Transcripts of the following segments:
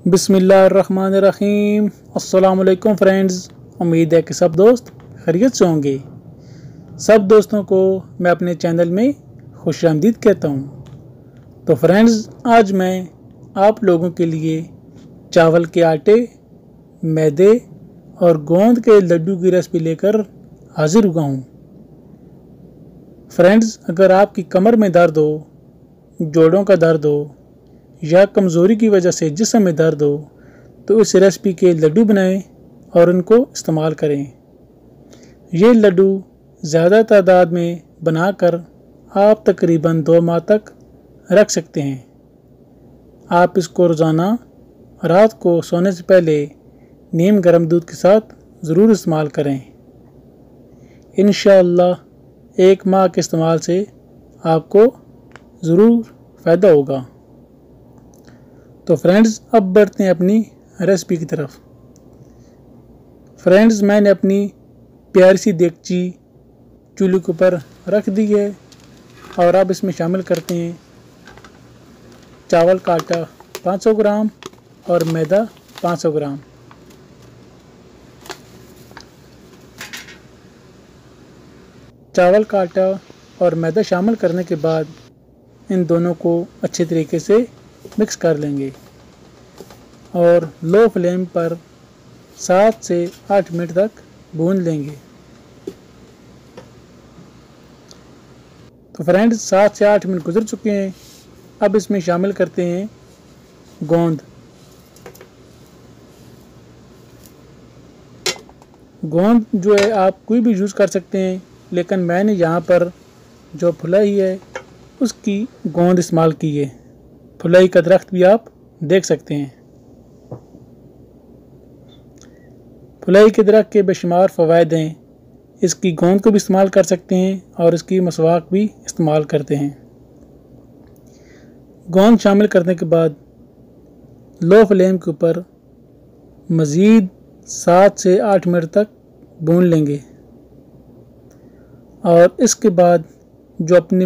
बिस्मिल्लाहिर्रहमानिर्रहीम। अस्सलाम वालेकुम फ्रेंड्स, उम्मीद है कि सब दोस्त खैरियत से होंगे। सब दोस्तों को मैं अपने चैनल में खुशामदीद कहता हूँ। तो फ्रेंड्स, आज मैं आप लोगों के लिए चावल के आटे, मैदे और गोंद के लड्डू की रेसिपी लेकर हाजिर हुआ हूँ। फ्रेंड्स, अगर आपकी कमर में दर्द हो, जोड़ों का दर्द हो या कमज़ोरी की वजह से जिस्म में दर्द हो तो इस रेसिपी के लड्डू बनाएं और इनको इस्तेमाल करें। ये लड्डू ज़्यादा तादाद में बनाकर आप तकरीबन 2 माह तक रख सकते हैं। आप इसको रोज़ाना रात को सोने से पहले नीम गर्म दूध के साथ ज़रूर इस्तेमाल करें। इंशाअल्लाह 1 माह के इस्तेमाल से आपको ज़रूर फ़ायदा होगा। तो फ्रेंड्स, अब बढ़ते हैं अपनी रेसिपी की तरफ। फ्रेंड्स, मैंने अपनी प्यारी सी देगची चूल्हे के ऊपर रख दी है और अब इसमें शामिल करते हैं चावल का आटा 500 ग्राम और मैदा 500 ग्राम। चावल का आटा और मैदा शामिल करने के बाद इन दोनों को अच्छे तरीके से मिक्स कर लेंगे और लो फ्लेम पर 7 से 8 मिनट तक भून लेंगे। तो फ्रेंड्स, 7 से 8 मिनट गुजर चुके हैं। अब इसमें शामिल करते हैं गोंद। गोंद जो है आप कोई भी यूज़ कर सकते हैं, लेकिन मैंने यहाँ पर जो फुलाई है उसकी गोंद इस्तेमाल की है। फुलाई का दरख्त भी आप देख सकते हैं। फुलाई के दरख्त के बेशुमार फ़वायद हैं। इसकी गोंद को भी इस्तेमाल कर सकते हैं और इसकी मसवाक भी इस्तेमाल करते हैं। गोंद शामिल करने के बाद लो फ्लेम के ऊपर मज़ीद 7 से 8 मिनट तक भून लेंगे और इसके बाद जो अपनी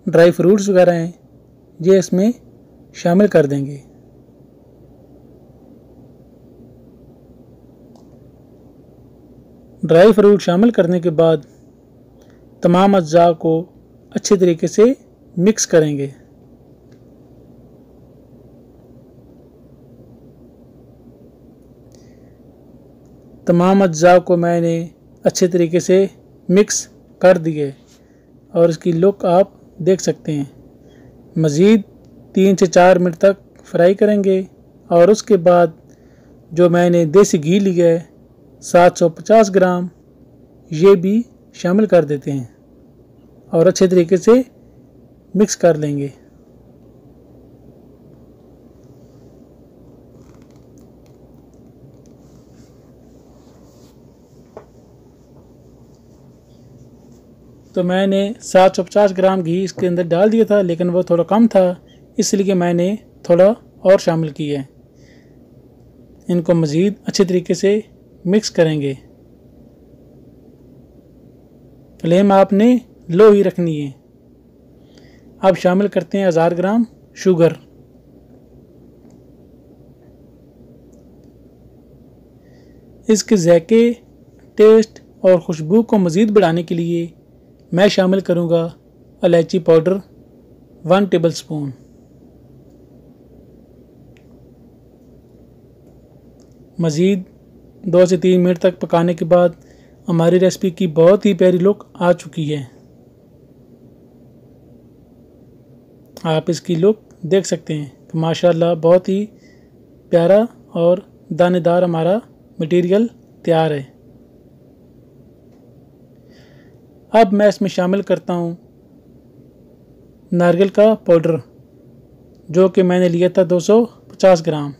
ड्राई फ्रूट्स वगैरह हैं ये इसमें शामिल कर देंगे। ड्राई फ्रूट शामिल करने के बाद तमाम अज्जा को अच्छे तरीके से मिक्स करेंगे। तमाम अज्जा को मैंने अच्छे तरीके से मिक्स कर दिए और इसकी लुक आप देख सकते हैं। मज़ीद 3 से 4 मिनट तक फ्राई करेंगे और उसके बाद जो मैंने देसी घी लिया है 750 ग्राम, ये भी शामिल कर देते हैं और अच्छे तरीके से मिक्स कर लेंगे। तो मैंने 750 ग्राम घी इसके अंदर डाल दिया था, लेकिन वो थोड़ा कम था, इसलिए मैंने थोड़ा और शामिल किया है। इनको मज़ीद अच्छे तरीके से मिक्स करेंगे। फ्लेम आपने लो ही रखनी है। अब शामिल करते हैं 1000 ग्राम शुगर। इसके ज़ायके, टेस्ट और खुशबू को मज़ीद बढ़ाने के लिए मैं शामिल करूँगा इलायची पाउडर 1 टेबलस्पून। मज़ीद 2 से 3 मिनट तक पकाने के बाद हमारी रेसिपी की बहुत ही प्यारी लुक आ चुकी है। आप इसकी लुक देख सकते हैं कि माशाल्लाह बहुत ही प्यारा और दानेदार हमारा मटेरियल तैयार है। अब मैं इसमें शामिल करता हूँ नारियल का पाउडर, जो कि मैंने लिया था 250 ग्राम।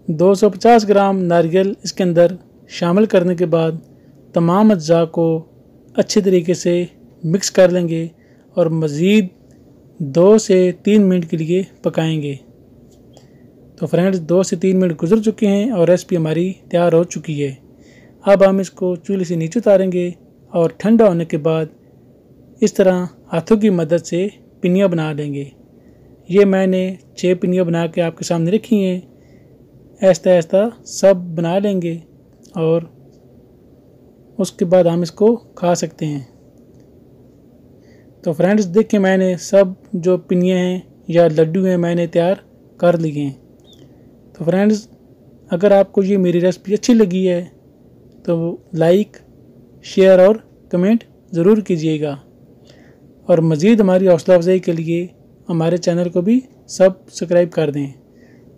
$250 ग्राम नारियल इसके अंदर शामिल करने के बाद तमाम अज्जा को अच्छे तरीके से मिक्स कर लेंगे और मज़ीद 2 से 3 मिनट के लिए पकाएंगे। तो फ्रेंड्स, 2 से 3 मिनट गुजर चुके हैं और रेसिपी हमारी तैयार हो चुकी है। अब हम इसको चूल्हे से नीचे उतारेंगे और ठंडा होने के बाद इस तरह हाथों की मदद से पिन्नियाँ बना लेंगे। ये मैंने 6 पिन्नियाँ बना के आपके सामने रखी हैं। ऐसा ऐसा सब बना लेंगे और उसके बाद हम इसको खा सकते हैं। तो फ्रेंड्स देखिए, मैंने सब जो पिन्नियाँ हैं या लड्डू हैं मैंने तैयार कर लिए हैं। तो फ्रेंड्स, अगर आपको ये मेरी रेसिपी अच्छी लगी है तो लाइक, शेयर और कमेंट ज़रूर कीजिएगा और मज़ीद हमारी हौसला अफजाई के लिए हमारे चैनल को भी सब्सक्राइब कर दें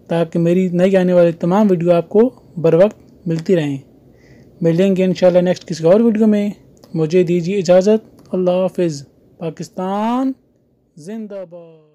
ताकि मेरी नई आने वाली तमाम वीडियो आपको बर वक्त मिलती रहें। मिलेंगे इंशाल्लाह नेक्स्ट किसी और वीडियो में। मुझे दीजिए इजाज़त। अल्लाह हाफिज़। पाकिस्तान जिंदाबाद।